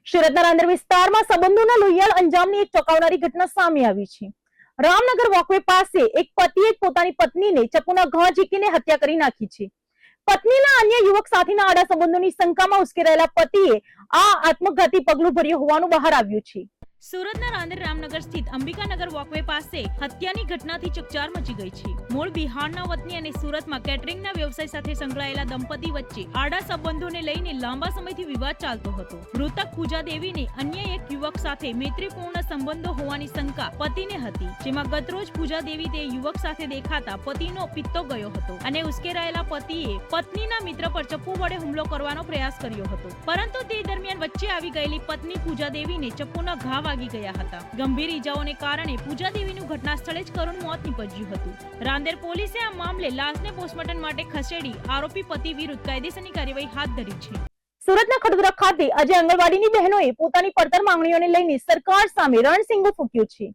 સુરતના રાંદેર વિસ્તારમાં સંબંધોના લોહિયાળ અંજામની એક ચોંકાવનારી ઘટના સામે આવી છે। રામનગર વોકવે પાસે એક પતિએ પોતાની પત્નીને ચપ્પુના ઘા ઝીકીને હત્યા કરી નાખી છે। પત્નીના અન્ય યુવક સાથેના આડા સંબંધોની શંકામાં ઉશ્કેરાયેલા પતિએ આ આત્મઘાતી પગલું ભર્યું હોવાનું બહાર આવ્યું છે। સુરતના રાંદેર રામનગર સ્થિત અંબિકાનગર વોકવે પાસે હત્યાની ઘટનાથી ચકચાર મચી ગઈ છે। મૂળ બિહારના વતની અને સુરતમાં કેટરિંગના વ્યવસાય સાથે સંકળાયેલા દંપતી વચ્ચે આડા સંબંધોને લઈને લાંબા સમયથી વિવાદ ચાલતો હતો। મૃતક પૂજા દેવીને અન્ય એક યુવક સાથે મૈત્રીપૂર્ણ સંબંધો હોવાની શંકા પતિને હતી, જેમાં ગતરોજ પૂજા દેવી તે યુવક સાથે દેખાતા પતિનો પિત્તો ગયો હતો અને ઉશ્કેરાયેલા પતિએ પત્નીના મિત્ર પર ચપ્પુ વડે હુમલો કરવાનો પ્રયાસ કર્યો હતો, પરંતુ તે દરમિયાન વચ્ચે આવી ગયેલી પત્ની પૂજા દેવીને ચપ્પુના ઘા વાગી ગયા હતા। ગંભીર ઈજાઓને કારણે પૂજા દેવીનું ઘટના સ્થળે જ કરુણ મોત નીપજ્યું હતું। રાંદેર પોલીસે આ મામલે લાશને પોસ્ટમોર્ટમ માટે ખસેડી આરોપી પતિ વિરુદ્ધ કાયદેસરની કાર્યવાહી હાથ ધરી છે। સુરતના ખડોદરા ખાતે આજે આંગણવાડીની બહેનોએ પોતાની પડતર માંગણીઓને લઈને સરકાર સામે રણસિંગો ફૂંક્યું છે।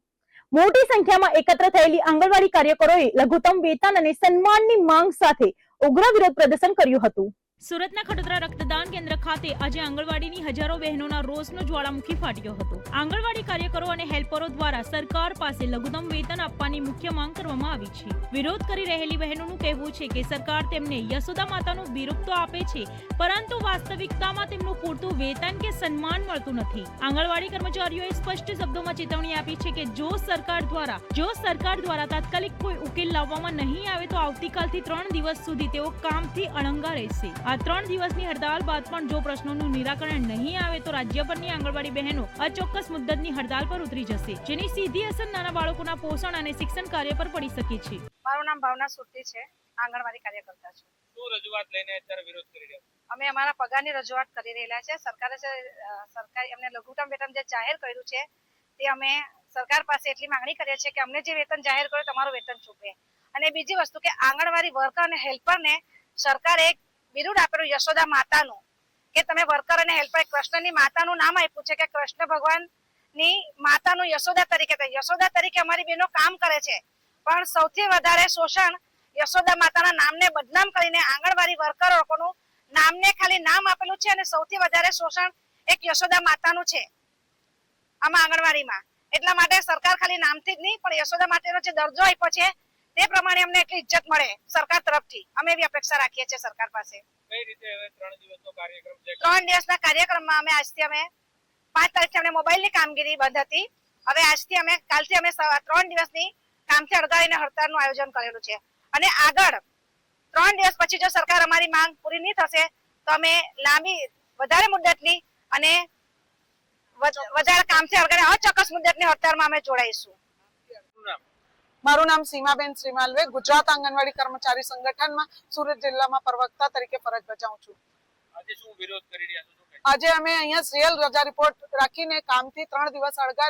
મોટી સંખ્યામાં એકત્ર થયેલી આંગણવાડી કાર્યકરોએ લઘુત્તમ વેતન અને સન્માનની માંગ સાથે ઉગ્ર વિરોધ પ્રદર્શન કર્યું હતું। સુરતના ખડોદરા રક્તદાન કેન્દ્ર ખાતે આજે આંગણવાડીની હજારો બહેનોના રોષનો જ્વાળામુખી ફાટ્યો હતો। આંગણવાડી કાર્યકરો અને હેલ્પરો દ્વારા સરકાર પાસે લઘુત્તમ વેતન આપવાની મુખ્ય માંગ કરવામાં આવી છે। વિરોધ કરી રહેલી બહેનોનું કહેવું છે કે સરકાર તેમને યશોદા માતાનું બિરુદ તો આપે છે, પરંતુ વાસ્તવિકતામાં તેમનું પૂરતું વેતન કે સન્માન મળતું નથી। આંગણવાડી કર્મચારીઓએ સ્પષ્ટ શબ્દોમાં ચેતવણી આપી છે કે જો સરકાર દ્વારા તાત્કાલિક કોઈ ઉકેલ લાવવામાં નહીં આવે તો આવતીકાલથી 3 દિવસ સુધી તેઓ કામથી અળંગા રહેશે। આ 3 દિવસની હડતાળ બાદ પણ જો પ્રશ્નોનું નિરાકરણ નહીં આવે તો રાજ્યભરની આંગણવાડી બહેનો અચોક્કસ મુદ્દતની હડતાળ પર ઉતરી જશે, જેની સીધી અસર નાના બાળકોના પોષણ અને શિક્ષણ કાર્ય પર પડી શકે છે। મારું નામ ભાવના સુરતી છે, આંગણવાડી કાર્યકર્તા છું। શું રજૂઆત લઈને અત્યારે વિરોધ કરી રહ્યા છો? અમે અમારા પગારની રજૂઆત કરી રહેલા છે। સરકારે અમને લઘુત્તમ વેતન જે જાહેર કર્યું છે તે અમે સરકાર પાસે એટલી માંગણી કરીએ છીએ કે અમને જે વેતન જાહેર કર્યું તમારું વેતન ચૂકવે। અને બીજી વસ્તુ કે આંગણવાડી વર્કર અને હેલ્પરને સરકારે એક બિરુદ આપેલું યશોદા માતાનું, કે તમે વર્કર અને હેલ્પર કૃષ્ણની માતાનું નામ આપ્યું છે કે કૃષ્ણ ભગવાનની માતાનું યશોદા તરીકે અમારી બહેનો કામ કરે છે, પણ સૌથી વધારે શોષણ યશોદા માતાના નામને બદનામ કરીને આંગણવાડી વર્કરો લોકોનું નામને ખાલી નામ આપેલું છે અને સૌથી વધારે શોષણ એક યશોદા માતાનું છે આમાં આંગણવાડીમાં। એટલા માટે સરકાર ખાલી નામથી જ નહીં પણ યશોદા માતાનો જે દરજ્જો આપ્યો છે તે પ્રમાણે અમને એટલી ઇજ્જત મળે સરકાર તરફથી, અમે એવી અપેક્ષા રાખીએ છીએ સરકાર પાસે। કઈ રીતે હવે 3 દિવસનો કાર્યક્રમ છે? 3 દિવસના કાર્યક્રમમાં અમે આજથી 5 તારીખથી અમને મોબાઈલની કામગીરી બંધ હતી, હવે કાલથી અમે 3 દિવસની કામથી અળગાવીને હડતાળનું આયોજન કરેલું છે। અને આગળ 3 દિવસ પછી જો સરકાર અમારી માંગ પૂરી નહીં થશે તો અમે વધારે મુદ્દતની અને વધારે કામથી અળગાવીને અચોક્કસ મુદ્દતની હડતાળમાં અમે જોડાઈશું। મારું નામ સીમાબેન શ્રીમાલવે, ગુજરાત આંગણવાડી કર્મચારી સંગઠનમાં સુરત જિલ્લામાં પ્રવક્તા તરીકે ફરજ બજાવું છું। આજે શું વિરોધ કરી રહ્યા છો? આજે અમે અહીંયા સિરિયલ રજા રિપોર્ટ રાખીને કામથી 3 દિવસ અળગા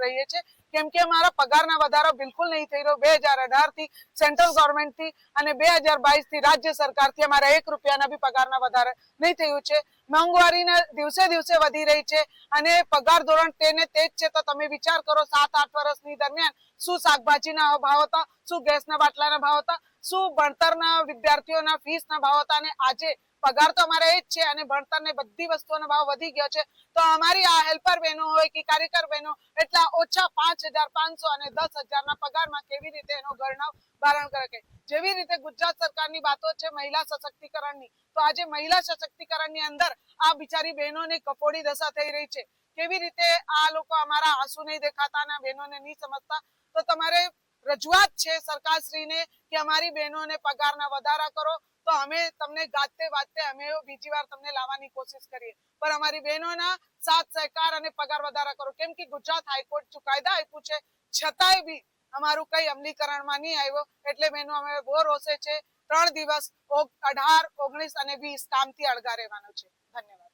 રહીએ છીએ, કેમ કે અમારા પગારના વધારો બિલકુલ નહીં થઈ રહ્યો। 2018 થી સેન્ટ્રલ ગવર્મેન્ટ થી અને 2022 થી રાજ્ય સરકારથી અમારા 1 રૂપિયાના બી પગારના વધારે નહીં થયું છે। મોંઘવારીના દિવસે દિવસે વધી રહી છે અને પગાર ધોરણ તેને તે જ છે, તો તમે વિચાર કરો 7-8 વર્ષની દરમિયાન શું શાકભાજીના ભાવ હતા, શું ગેસના બાટલાના ભાવ હતા, શું ભણતરના વિદ્યાર્થીઓના ફીસના ભાવ હતા, અને આજે પગાર તો અમારે એ જ છે અને ભણતરને બધી વસ્તુઓનો ભાવ વધી ગયો છે। તો અમારી આ હેલ્પર બહેનો હોય કે કાર્યકર બહેનો એટલા ઓછા 5,500 અને 10,000ના પગારમાં કેવી રીતે એનો ગણવ ધારણ કરે? જેવી રીતે ગુજરાત સરકારની વાતો છે મહિલા સશક્તિકરણની, તો આજે મહિલા સશક્તિકરણની અંદર આ બિચારી બહેનોની કફોડી દશા થઈ રહી છે। કેવી રીતે આ લોકો અમારા આંસુ નહીં દેખાતા અને બહેનોને નહીં સમજતા? તો તમારે રજૂઆત છે સરકારશ્રીને કે અમારી બહેનોને પગારના વધારા કરો, તો અમે તમને ગાતે વાતે અમે બીજી વાર તમને લાવવાની કોશિશ કરીએ, પણ અમારી બહેનોના સાથ સહકાર અને પગાર વધારા કરો, કેમ કે ગુજરાત હાઈકોર્ટ ચુકાદા આપ્યું છે છતાંય બી અમારું કઈ અમલીકરણમાં નહીં આવ્યો। એટલે બહેનો અમે બહુ રોષે છે। 3 દિવસ 18, 19 અને 20 કામથી અળગા રહેવાનું છે। ધન્યવાદ।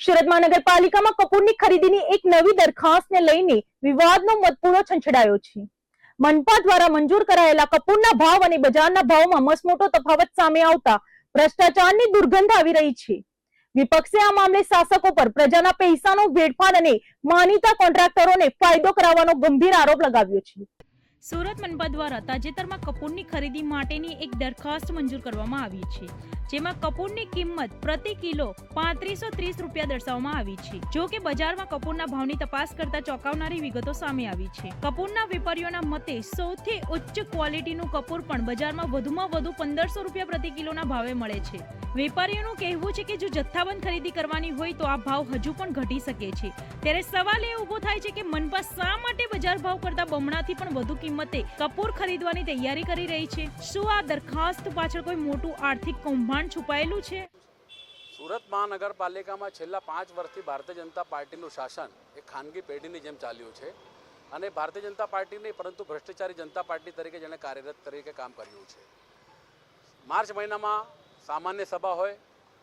સુરત મહાનગરપાલિકામાં કપૂરની ખરીદીની એક નવી દરખાસ્તને લઈને વિવાદનો મતપૂરો છંછેડાયો છે। મનપા દ્વારા મંજૂર કરાયેલા કપૂરના ભાવ અને બજારના ભાવમાં મસમોટો તફાવત સામે આવતા ભ્રષ્ટાચારની દુર્ગંધ આવી રહી છે। વિપક્ષે આ મામલે શાસકો પર પ્રજાના પૈસાનો વેડફાટ અને માનીતા કોન્ટ્રાક્ટરોને ફાયદો કરાવવાનો ગંભીર આરોપ લગાવ્યો છે। સુરત મનપા દ્વારા તાજેતરમાં કપૂરની ખરીદી માટેની એક દરખાસ્ત મંજૂર કરવામાં આવી છે, જેમાં કપૂરની કિંમત પ્રતિ કિલો 3530 રૂપિયા દર્શાવવામાં આવી છે. જો કે બજારમાં કપૂરના ભાવની તપાસ કરતા ચોંકાવનારી વિગતો સામે આવી છે. કપૂરના વેપારીઓના મતે સૌથી ઉચ્ચ ક્વોલિટીનું કપૂર પણ બજારમાં વધુમાં વધુ 1500 રૂપિયા પ્રતિ કિલોના ભાવે મળે છે. વેપારીઓનું કહેવું છે કે જો જથ્થાબંધ ખરીદી કરવાની હોય તો આ ભાવ હજુ પણ ઘટી શકે છે. ત્યારે સવાલ એ ઊભો થાય છે કે મનપા શા માટે બજાર ભાવ કરતા બમણાથી પણ વધુ કિંમતે કપૂર ખરીદવાની તૈયારી કરી રહી છે? શું આ દરખાસ્ત પાછળ કોઈ મોટું આર્થિક કૌભાંડ છુપાયેલું છે? સુરત મહાનગરપાલિકામાં છેલ્લા 5 વર્ષથી ભારતીય જનતા પાર્ટીનું શાસન એક ખાનગી પેઢીની જેમ ચાલ્યું છે અને ભારતીય જનતા પાર્ટી નહીં પરંતુ ભ્રષ્ટાચારી જનતા પાર્ટી તરીકે જેણે કાર્યરત તરીકે કામ કર્યું છે. માર્ચ મહિનામાં સામાન્ય સભા હોય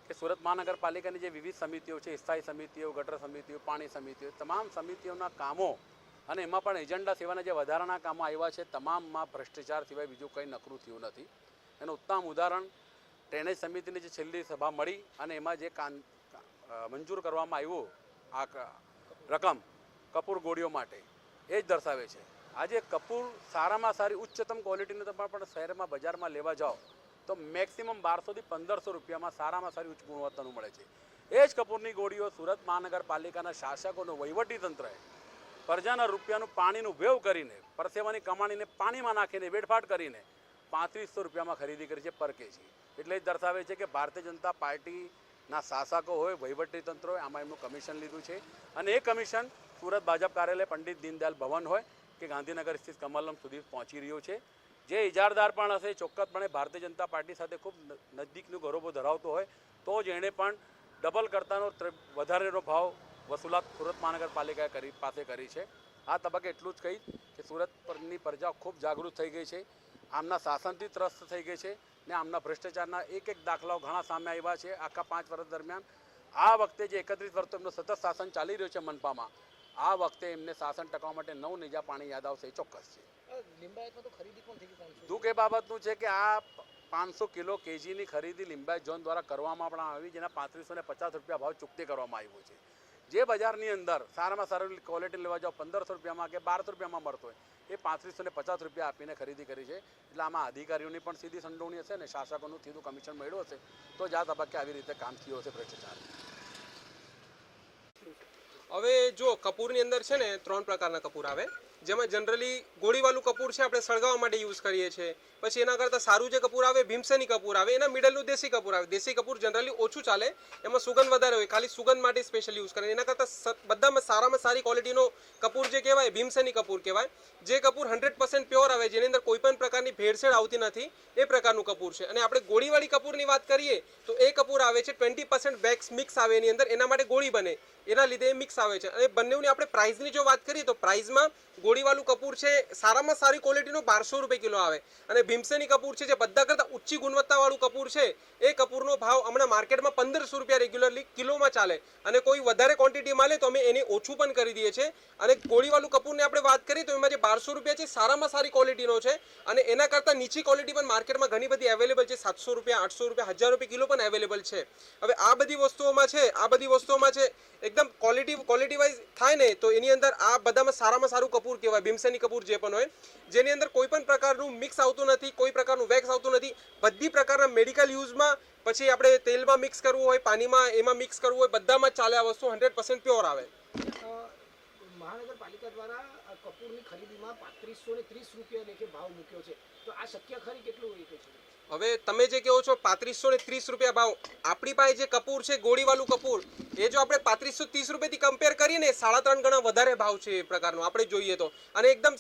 કે સુરત મહાનગરપાલિકાની જે વિવિધ સમિતિઓ છે, સ્થાયી સમિતિઓ, ગટર સમિતિઓ, પાણી સમિતિઓ, તમામ સમિતિઓના કામો અને એમાં પણ એજન્ડા સિવાયના જે વધારાના કામો આવ્યા છે તમામમાં ભ્રષ્ટાચાર સિવાય બીજું કંઈ નકરું થયું નથી. એનું ઉત્તમ ઉદાહરણ ડ્રેનેજ સમિતિની જે છેલ્લી સભા મળી અને એમાં જે મંજૂર કરવામાં આવ્યું આ રકમ કપૂર ગોળીઓ માટે એ જ દર્શાવે છે. આજે કપૂર સારામાં સારી ઉચ્ચતમ ક્વોલિટીનું તમે પણ શહેરમાં બજારમાં લેવા જાઓ તો મેક્સિમમ 1200 થી 1500 રૂપિયામાં સારામાં સારી ઉચ્ચ ગુણવત્તાનું મળે છે. એ જ કપૂરની ગોળીઓ સુરત મહાનગરપાલિકાના શાસકોનું વહીવટીતંત્રએ પ્રજાના રૂપિયાનું પાણીનું વેવ કરીને, પરસેવાની કમાણીને પાણીમાં નાખીને, વેડફાટ કરીને 3500 રૂપિયામાં ખરીદી કરી છે પર કેજી. એટલે જ દર્શાવે છે કે ભારતીય જનતા પાર્ટીના શાસકો હોય, વહીવટીતંત્ર હોય, આમાં એમનું કમિશન લીધું છે અને એ કમિશન સુરત ભાજપ કાર્યાલય પંડિત દીનદયાલ ભવન હોય કે ગાંધીનગર સ્થિત કમલમ સુધી પહોંચી રહ્યું છે. જે ઇજારદાર પણ હશે ચોક્કસપણે ભારતીય જનતા પાર્ટી સાથે ખૂબ નજદીકનું ગૌરવ ધરાવતો હોય તો જ એણે પણ ડબલ કરતાનો વધારેનો ભાવ વસૂલાત સુરત મહાનગરપાલિકાએ પાસે કરી છે. આ તબક્કે એટલું જ કહીશ કે સુરત પરની પ્રજા ખૂબ જાગૃત થઈ ગઈ છે, આમના શાસનથી ત્રસ્ત થઈ ગઈ છે ને આમના ભ્રષ્ટાચારના એક દાખલાઓ ઘણા સામે આવ્યા છે આખા 5 વર્ષ દરમિયાન. આ વખતે જે 31 વર્ષ એમનું સતત શાસન ચાલી રહ્યું છે મનપામાં, આ વખતે એમને શાસન ટકાવવા માટે 9 નેજા પાણી યાદ આવશે એ ચોક્કસ છે. દુઃખ એ બાબતનું છે કે આ 500 કિલો કેજીની ખરીદી લિંબાયત ઝોન દ્વારા કરવામાં પણ આવી, જેના 3550 રૂપિયા ભાવ ચૂકતી કરવામાં આવ્યો છે. જે બજારની અંદર સારામાં સારી ક્વોલિટી લેવા જાઓ 1500 રૂપિયામાં કે 1200 રૂપિયામાં મળતો હોય એ 3550 રૂપિયા આપીને ખરીદી કરી છે. એટલે આમાં અધિકારીઓની પણ સીધી સંડોવણી હશે ને શાસકોનું સીધું કમિશન મળ્યું હશે તો જ આ તબક્કે આવી રીતે કામ થયું હશે ભ્રષ્ટાચાર. હવે જો કપૂરની અંદર છે ને 3 પ્રકારના કપૂર આવે, જેમાં જનરલી ગોળીવાળું કપૂર છે આપણે સળગાવવા માટે યુઝ કરીએ છીએ. પછી એના કરતાં સારું જે કપૂર આવે ભીમસેની કપૂર આવે, એના મિડલનું દેશી કપૂર આવે. દેશી કપૂર જનરલી ઓછું ચાલે, એમાં સુગંધ વધારે હોય, ખાલી સુગંધ માટે સ્પેશિયલ યુઝ કરે. એના કરતાં બધામાં સારામાં સારી ક્વોલિટીનો કપૂર જે કહેવાય ભીમસેની કપૂર કહેવાય. જે કપૂર 100% પ્યોર આવે, જેની અંદર કોઈ પણ પ્રકારની ભેળસેળ આવતી નથી, એ પ્રકારનું કપૂર છે. અને આપણે ગોળીવાળી કપૂરની વાત કરીએ તો એ કપૂર આવે છે 20% વેક્સ મિક્સ આવે એની અંદર, એના માટે ગોળી બને, એના લીધે એ મિક્સ આવે છે. અને બંનેની આપણે પ્રાઇસની જો વાત કરીએ તો પ્રાઇસમાં ગોળીવાળું કપૂર છે સારામાં સારી ક્વોલિટીનો 1200 રૂપિયા કિલો આવે અને ભીમસેની કપૂર છે જે બધા કરતાં ઊંચી ગુણવત્તાવાળું કપૂર છે એ કપૂરનો ભાવ હમણાં માર્કેટમાં 1500 રૂપિયા રેગ્યુલરલી કિલોમાં ચાલે અને કોઈ વધારે ક્વોન્ટિટીમાં લે તો અમે એને ઓછું પણ કરી દઈએ છીએ. અને ગોળીવાળું કપૂરની આપણે વાત કરીએ તો એમાં જે 1200 રૂપિયા છે સારામાં સારી ક્વોલિટીનો છે અને એના કરતાં નીચી ક્વોલિટી પણ માર્કેટમાં ઘણી બધી અવેલેબલ છે. 700 રૂપિયા, 800 રૂપિયા, 1000 રૂપિયા કિલો પણ અવેલેબલ છે. હવે આ બધી વસ્તુઓમાં છે એકદમ ક્વોલિટી વાઇઝ થાય ને તો એની અંદર આ બધામાં સારામાં સારું કપૂર કહેવાય ભીમસેની કપૂર જે પણ હોય, જેની અંદર કોઈ પણ પ્રકારનું મિક્સ આવતું નથી, કોઈ પ્રકારનું વેક્સ આવતું નથી. બધી પ્રકારના મેડિકલ યુઝમાં, પછી આપણે તેલમાં મિક્સ કરવું હોય, પાણીમાં એમાં મિક્સ કરવું હોય, બધામાં ચાલે. આ વસ્તુ 100% પ્યોર આવે. મહાનગરપાલિકા દ્વારા કપૂરની ખરીદીમાં 3530 રૂપિયા લેખે ભાવ મૂક્યો છે, તો આ શક્ય ખરી? કેટલું હોય છે? હવે તમે જે કહો છો 3530 રૂપિયા ભાવ, આપણી પાસે જે કપૂર છે ગોળીવાળું કપૂર એ જો આપણે 3530 રૂપિયાથી કમ્પેર કરીને 3.5 ગણા વધારે ભાવ છે એ પ્રકારનો આપણે જોઈએ તો. અને એકદમ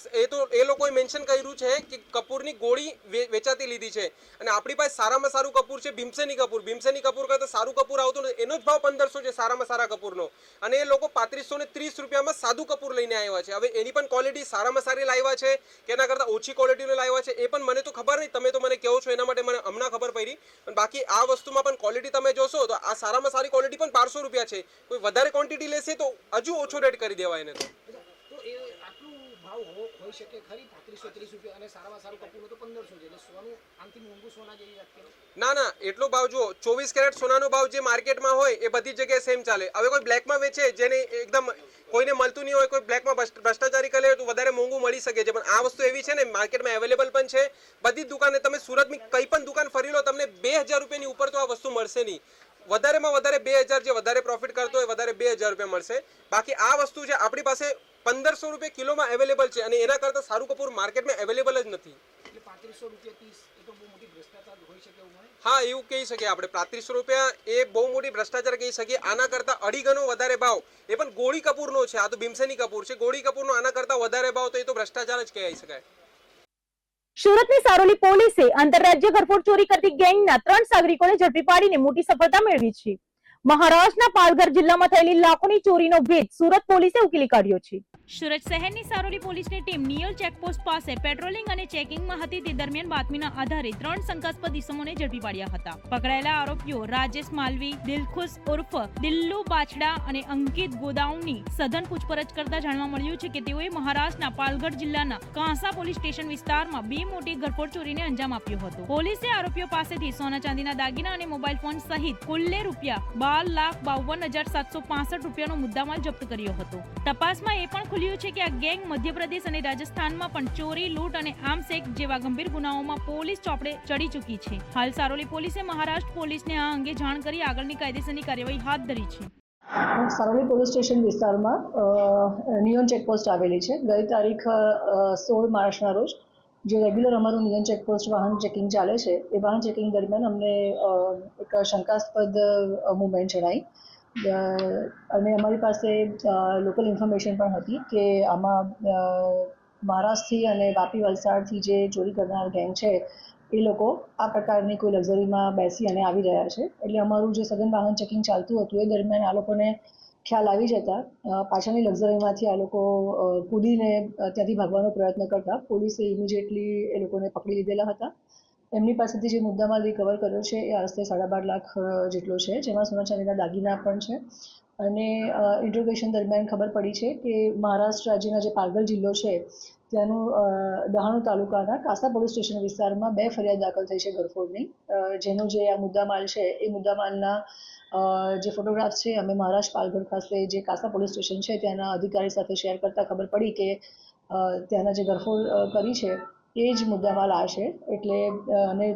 એ લોકોએ મેન્શન કર્યું છે કે કપૂરની ગોળી વેચાતી લીધી છે અને આપણી પાસે સારામાં સારું કપૂર છે ભીમસેની કપૂર. ભીમસેની કપૂર કરતાં સારું કપૂર આવતું નથી, એનો જ ભાવ 1500 છે સારામાં સારા કપૂરનો. અને એ લોકો 3530 રૂપિયામાં સાદું કપૂર લઈને આવ્યા છે. હવે એની પણ ક્વોલિટી સારામાં સારી લાવ્યા છે કે એના કરતાં ઓછી ક્વોલિટીનો લાવ્યા છે એ પણ મને તો ખબર નહીં, તમે તો મને કહો છો એના માટે મને હમણાં ખબર પડી. પણ બાકી આ વસ્તુમાં પણ ક્વોલિટી તમે જોશો તો આ સારામાં સારી ક્વોલિટી પણ 1200 રૂપિયા છે. કોઈ વધારે ક્વોન્ટિટી લેશે તો હજુ ઓછો રેટ કરી દેવાય એને. તો એ આટલું ભાવ હોઈ શકે ખરી 3530 રૂપિયા અને સારામાં સારું કપૂરનું તો 1500 છે, એટલે સોનું આમથી મોંઘું સોના જેવી વાત કરો? ના, એટલો ભાવ જુઓ. 24 કેરેટ સોનાનો ભાવ જે માર્કેટમાં હોય એ બધી જગ્યાએ સેમ ચાલે. હવે કોઈ બ્લેકમાં વેચે જેને એકદમ કોઈને મળતું નહીં હોય, કોઈ બ્લેકમાં ભ્રષ્ટાચારી કરે તો વધારે મોંઘું મળી શકે છે, પણ આ વસ્તુ એવી છે ને માર્કેટમાં અવેલેબલ પણ છે. બધી જ દુકાને તમે સુરતની કંઈ પણ દુકાન ફરી લો, તમને 2000 રૂપિયાની ઉપર તો આ વસ્તુ મળશે નહીં. વધારેમાં વધારે 2000, જે વધારે પ્રોફિટ કરતો હોય વધારે 2000 રૂપિયા મળશે. બાકી આ વસ્તુ છે આપણી પાસે 1500 રૂપિયા કિલોમાં અવેલેબલ છે, અને એના કરતાં સારું કપૂર માર્કેટમાં અવેલેબલ જ નથી. એટલે 3500 રૂપિયા 30 એ તો બહુ મોટી ભ્રષ્ટાચાર હોઈ શકે એવું મને. હા, એવું કહી શકીએ આપણે. 3500 રૂપિયા એ બહુ મોટી ભ્રષ્ટાચાર કહી શકીએ. આના કરતાં 2 ગણો વધારે ભાવ, એ પણ ગોળી કપૂરનો છે. આ તો ભીમસેની કપૂર છે. ગોળી કપૂરનો આના કરતાં વધારે ભાવ, તો એ તો ભ્રષ્ટાચાર જ કહી શકાય. સુરતની સારોલી પોલીસે આંતરરાજ્ય ઘરફોડ ચોરી કરતી ગેંગના 3 સાગરિકોને ઝડપી પાડીને મોટી સફળતા મેળવી છે. મહારાષ્ટ્રના પાલઘર જિલ્લામાં થયેલી લાખોની ચોરીનો ભેદ સુરત પોલીસે ઉકેલી કાઢ્યો છે. સુરત શહેરની સારોલી પોલીસની ટીમ નિયલ ચેકપોસ્ટ પાસે પેટ્રોલિંગ અને ચેકિંગમાં હતી તે દરમિયાન બાતમીના આધારે 3 શંકાસ્પદ ઇસમોને ઝડપી પાડ્યા હતા. પકડાયેલા આરોપીઓ રાજેશ માલવી, દિલખુશ ઉર્ફ દિલ્લુ બાછડા અને અંકિત ગોદાઉની સઘન પૂછપરછ કરતા જાણવા મળ્યું છે કે તેઓએ મહારાષ્ટ્રના પાલઘર જિલ્લાના કાંસા પોલીસ સ્ટેશન વિસ્તારમાં 2 મોટી ઘરફોડ ચોરીને અંજામ આપ્યો હતો. પોલીસે આરોપીઓ પાસેથી સોના ચાંદીના દાગીના અને મોબાઈલ ફોન સહિત કુલ્લે રૂપિયા 12,52,765 રૂપિયાનો મુદ્દામાલ જપ્ત કર્યો હતો. તપાસમાં એ પણ ખુલ્યું છે કે આ ગેંગ મધ્યપ્રદેશ અને રાજસ્થાનમાં પણ ચોરી, લૂંટ અને આર્મ્સ એક્ટ જેવા ગંભીર ગુનાઓમાં પોલીસ ચોપડે ચડી ચૂકી છે. હાલ સારોલી પોલીસે મહારાષ્ટ્ર પોલીસને આ અંગે જાણ કરી આગળની કાયદેસરની કાર્યવાહી હાથ ધરી છે. સારોલી પોલીસ સ્ટેશન વિસ્તારમાં નિયોન ચેકપોસ્ટ આવેલી છે. ગઈ તારીખ 16 માર્ચના રોજ જે રેગ્યુલર અમારું નિયોન ચેકપોસ્ટ વાહન ચેકિંગ ચાલે છે, એ વાહન ચેકિંગ દરમિયાન અમને એક શંકાસ્પદ મુવમેન્ટ જણાઈ, અને અમારી પાસે લોકલ ઇન્ફોર્મેશન પણ હતી કે આમાં મહારાષ્ટ્રથી અને વાપી વલસાડથી જે ચોરી કરનાર ગેંગ છે એ લોકો આ પ્રકારની કોઈ લક્ઝરીમાં બેસી અને આવી રહ્યા છે. એટલે અમારું જે સઘન વાહન ચેકિંગ ચાલતું હતું એ દરમિયાન આ લોકોને ખ્યાલ આવી જતા પાછળની લક્ઝરીમાંથી આ લોકો કૂદીને ત્યાંથી ભાગવાનો પ્રયત્ન કરતા પોલીસે ઇમિડિયેટલી એ લોકોને પકડી લીધેલા હતા. એમની પાસેથી જે મુદ્દામાલ રિકવર કર્યો છે એ આશરે 2.5 લાખ જેટલો છે, જેમાં સોના ચાંદીના દાગીના પણ છે. અને ઇન્ટ્રોગેશન દરમિયાન ખબર પડી છે કે મહારાષ્ટ્ર રાજ્યના જે પાલઘર જિલ્લો છે ત્યાંનું દહાણુ તાલુકાના કાંસા પોલીસ સ્ટેશન વિસ્તારમાં 2 ફરિયાદ દાખલ થઈ છે ઘરફોડની, જેનો જે આ મુદ્દામાલ છે એ મુદ્દામાલના જે ફોટોગ્રાફ્સ છે અમે મહારાષ્ટ્ર પાલઘર ખાતે જે કાંસા પોલીસ સ્ટેશન છે ત્યાંના અધિકારી સાથે શેર કરતાં ખબર પડી કે ત્યાંના જે ઘરફોડ કરી છે એ જ મુદ્દામાલ આ છે. એટલે અને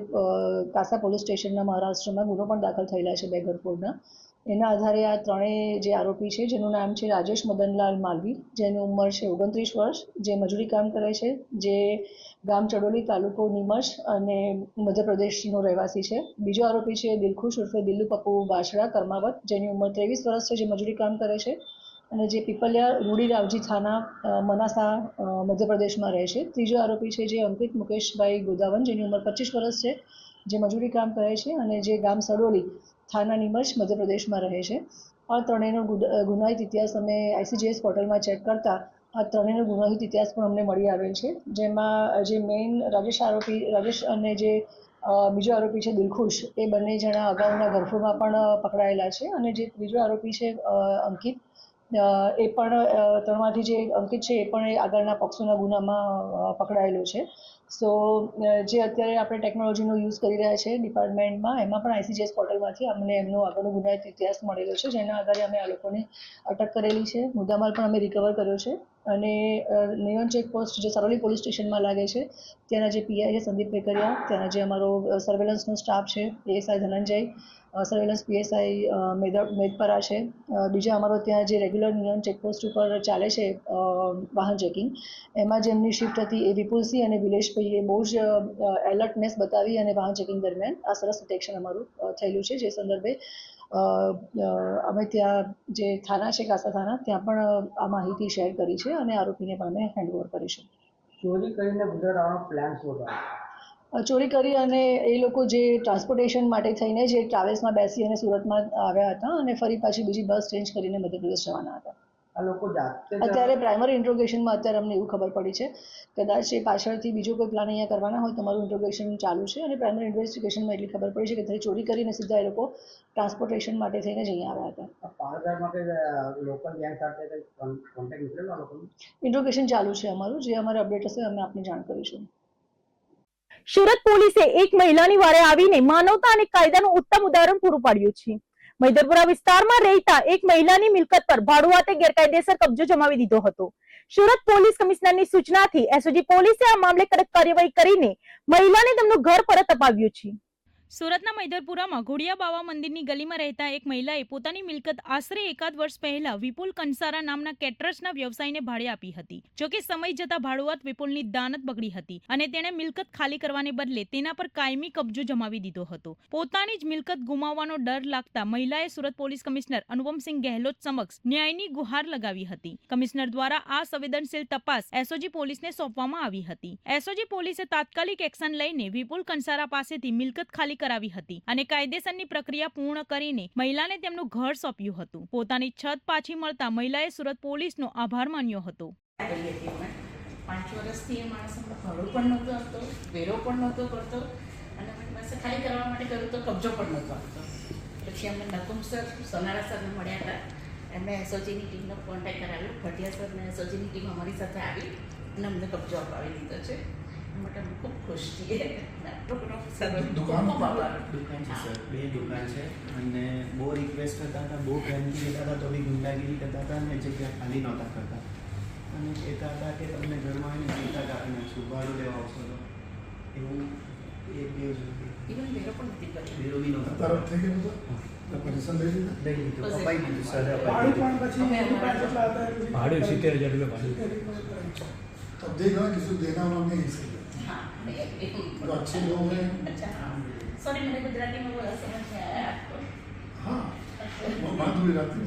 કાંસા પોલીસ સ્ટેશનના મહારાષ્ટ્રમાં ગુનો પણ દાખલ થયેલા છે 2 ઘરફોડના. એના આધારે આ ત્રણેય જે આરોપી છે, જેનું નામ છે રાજેશ મદનલાલ માલવી, જેની ઉંમર છે 29 વર્ષ, જે મજૂરી કામ કરે છે, જે ગામ ચડોલી, તાલુકો નીમચ અને મધ્યપ્રદેશનો રહેવાસી છે. બીજો આરોપી છે દિલખુશ ઉર્ફે દિલ્લુ પપ્પુ બાછડા કરમાવત, જેની ઉંમર 23 વર્ષ છે, જે મજૂરી કામ કરે છે અને જે પીપલિયા રૂડીરાવજી થાના મનાસા મધ્યપ્રદેશમાં રહે છે. ત્રીજો આરોપી છે જે અંકિત મુકેશભાઈ ગોદાવન, જેની ઉંમર 25 વર્ષ છે, જે મજૂરી કામ કરે છે અને જે ગામ સડોલી થાના નીમચ મધ્યપ્રદેશમાં રહે છે. આ ત્રણેયનો ગુનાહિત ઇતિહાસ અમે ICGS પોર્ટલમાં ચેક કરતા આ ત્રણેયનો ગુનાહિત ઇતિહાસ પણ અમને મળી આવેલ છે, જેમાં જે મેઇન રાજેશ અને જે બીજો આરોપી છે દિલખુશ, એ બંને જણા અગાઉના ઘરફોડમાં પણ પકડાયેલા છે. અને જે ત્રીજો આરોપી છે અંકિત, એ પણ ત્રણમાંથી જે અંકિત છે એ પણ આગળના પોક્સોના ગુનામાં પકડાયેલો છે. સો જે અત્યારે આપણે ટેકનોલોજીનો યુઝ કરી રહ્યા છે ડિપાર્ટમેન્ટમાં, એમાં પણ ICGS પોર્ટલમાંથી અમને એમનો આગળનો ગુનાહિત ઇતિહાસ મળેલો છે, જેના આધારે અમે આ લોકોને અટક કરેલી છે. મુદ્દામાલ પણ અમે રિકવર કર્યો છે. અને નિયોન ચેકપોસ્ટ જે સારોલી પોલીસ સ્ટેશનમાં લાગે છે ત્યાંના જે PI છે સંદીપ વેકરિયા, ત્યાંના જે અમારો સર્વેલન્સનો સ્ટાફ છે PSI ધનંજય, સર્વેલન્સ PSI મેદપરા છે. બીજા અમારો ત્યાં જે રેગ્યુલર નિયોન ચેકપોસ્ટ ઉપર ચાલે છે વાહન ચેકિંગ, એમાં જે એમની શિફ્ટ હતી એ વિપુલસિંહ અને વિલેશભાઈએ બહુ જ એલર્ટનેસ બતાવી અને વાહન ચેકિંગ દરમિયાન આ સરસ ડિટેક્શન અમારું થયેલું છે. જે સંદર્ભે અમે ત્યાં જે થાના છે કાંસા થાના, ત્યાં પણ આ માહિતી શેર કરી છે અને આરોપીને પણ અમે હેન્ડઓવર કરીશું. ચોરી કરીને ગુજરાત આવવાનો પ્લાન શું હતો? ચોરી કરી અને એ લોકો જે ટ્રાન્સપોર્ટેશન માટે થઈને જે ટ્રાવેલ્સમાં બેસી અને સુરતમાં આવ્યા હતા અને ફરી પાછી બીજી બસ ચેન્જ કરીને મધ્યપ્રદેશ જવાના હતા. આ લોકો અત્યારે પ્રાઇમરી ઇન્ટ્રોગેશનમાં અત્યારે અમને એવું ખબર પડી છે કદાચ એ પાછળથી બીજો કોઈ પ્લાન અહીંયા કરવાના હોય. તમારું ઇન્ટ્રોગેશન ચાલુ છે અને પ્રાઇમરી ઇન્વેસ્ટિગેશનમાં એટલી ખબર પડી છે કે ત્યાં ચોરી કરીને સીધા એ લોકો ટ્રાન્સપોર્ટેશન માટે થઈને જ અહીંયા આવ્યા હતા. ઇન્ટ્રોગેશન ચાલુ છે અમારું. જે અમારે અપડેટ હશે અમે આપને જાણ કરીશું. સુરત પોલીસે એક મહિલાની વારે આવીને માનવતા અને કાયદાનું ઉત્તમ ઉદાહરણ પૂરું પાડ્યું છે. મૈદરપુરા વિસ્તારમાં રહેતા એક મહિલાની મિલકત પર ભાડુઆતે ગેરકાયદેસર કબજો જમાવી દીધો હતો. સુરત પોલીસ કમિશનરની સૂચનાથી એસઓજી પોલીસે આ મામલે કડક કાર્યવાહી કરીને મહિલાને તેમનું ઘર પરત અપાવ્યું છે. સુરતના મૈદરપુરામાં ઘોડિયા બાવા મંદિરની ગલીમાં રહેતા એક મહિલાએ પોતાની મિલકત આશરે એકાદ વર્ષ પહેલા વિપુલ કંસારા નામના કેટરર્સના વ્યવસાયને ભાડે આપી હતી. જોકે સમય જતા ભાડુઆત વિપુલની દાનત બગડી હતી અને તેણે મિલકત ખાલી કરવાને બદલે તેના પર કાયમી કબજો જમાવી દીધો હતો. પોતાની જ મિલકત ગુમાવવાનો ડર લાગતા મહિલાએ સુરત પોલીસ કમિશનર અનુપમસિંહ ગેહલોત સમક્ષ ન્યાયની ગુહાર લગાવી હતી. કમિશનર દ્વારા આ સંવેદનશીલ તપાસ એસઓજી પોલીસને સોંપવામાં આવી હતી. એસઓજી પોલીસે તાત્કાલિક એક્શન લઈને વિપુલ કંસારા પાસેથી મિલકત ખાલી કરાવી હતી અને કાયદેસરની પ્રક્રિયા પૂર્ણ કરીને મહિલાને તેમનું ઘર સોંપ્યું હતું. પોતાની છત પાછી મળતા મહિલાએ સુરત પોલીસનો આભાર માન્યો હતો. 5 વર્ષથી એ માણસ ભાડું પણ નહોતો આપતો, વેરો પણ નહોતો કરતો અને પાસે ખાલી કરવા માટે કર્યું તો કબજો પણ નહોતો આપતો. પછી અમને નકુમ સર, સોનારા સરને મળ્યા હતા. એમને એસઓજીની ટીમનો કોન્ટેક્ટ કરાવ્યો. ભટિયા સરને એસઓજીની ટીમ અમારી સાથે આવી અને અમને કબજો અપાવી દીધો છે. માટે અમે ખૂબ ખુશ છીએ. દુકાન છે સર, 2 દુકાન છે અને બહુ રિક્વેસ્ટ કરતા હતા, બહુ પ્રેમથી કહેતા હતા તો બી ગુંડાગીરી કરતા હતા અને જગ્યા ખાલી નહોતા કરતા અને કહેતા હતા કે તમને ઘરમાં આવીને પૈસા કાપી નાખશું, ભાડું લેવા આવશો તો એવું 1-2 ઇવન વેરો પણ નથી કર્યો. વેરો બી નહોતા તરફ થઈ ગયું તો પરમિશન લઈ લીધું, અપાઈ દીધું સર, ભાડું પણ પછી ભાડું 70,000 રૂપિયા ભાડું. तब देखा किसी देना वाला नहीं है. हाँ, तो अच्छे लोग हैं. अच्छा, सॉरी मैंने गुजराती में बोला, समझ में आया आपको. हाँ, बात हुई रात में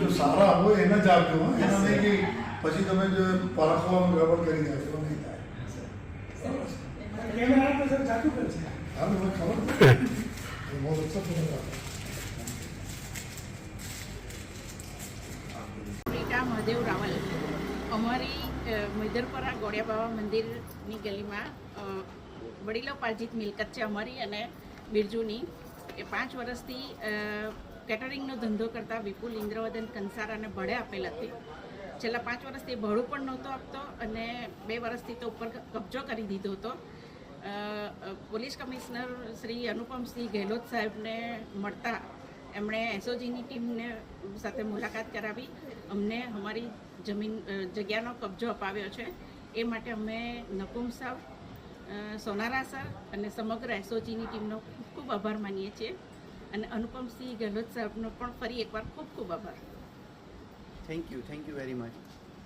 तो सारा हो एना जागो एना नहीं कि પછી તમે જો પરખવામાં ગડબડ કરી જાય તો નહીં થાય. કેમેરા પર સર જાતું કરશે. હા, મને ખબર છે. બહુ અચ્છા રીટા મહાદેવ રાવલ અમારી મૈદરપુરા ગોડિયા બાવા મંદિરની ગલીમાં વડીલોપાર્જિત મિલકત છે અમારી અને બિરજુની. એ 5 વર્ષથી કેટરિંગનો ધંધો કરતા વિપુલ ઇન્દ્રવદન કંસારાને ભાડે આપેલ હતી. છેલ્લા 5 વર્ષથી ભાડું પણ નહોતો આપતો અને 2 વર્ષથી તો ઉપર કબજો કરી દીધો હતો. પોલીસ કમિશનર શ્રી અનુપમસિંહ ગેહલોત સાહેબને મળતા એમણે એસઓજીની ટીમને સાથે મુલાકાત કરાવી અમને અમારી જગ્યાનો કબજો અપાવ્યો છે. એ માટે અમે નકુમ સાહેબ, સોનારા સર અને સમગ્ર એસઓજીની ટીમનો ખૂબ ખૂબ આભાર માનીએ છીએ અને અનુપમસિંહ ગેહલોત સાહેબનો પણ ફરી એકવાર ખૂબ ખૂબ આભાર. Thank you very much.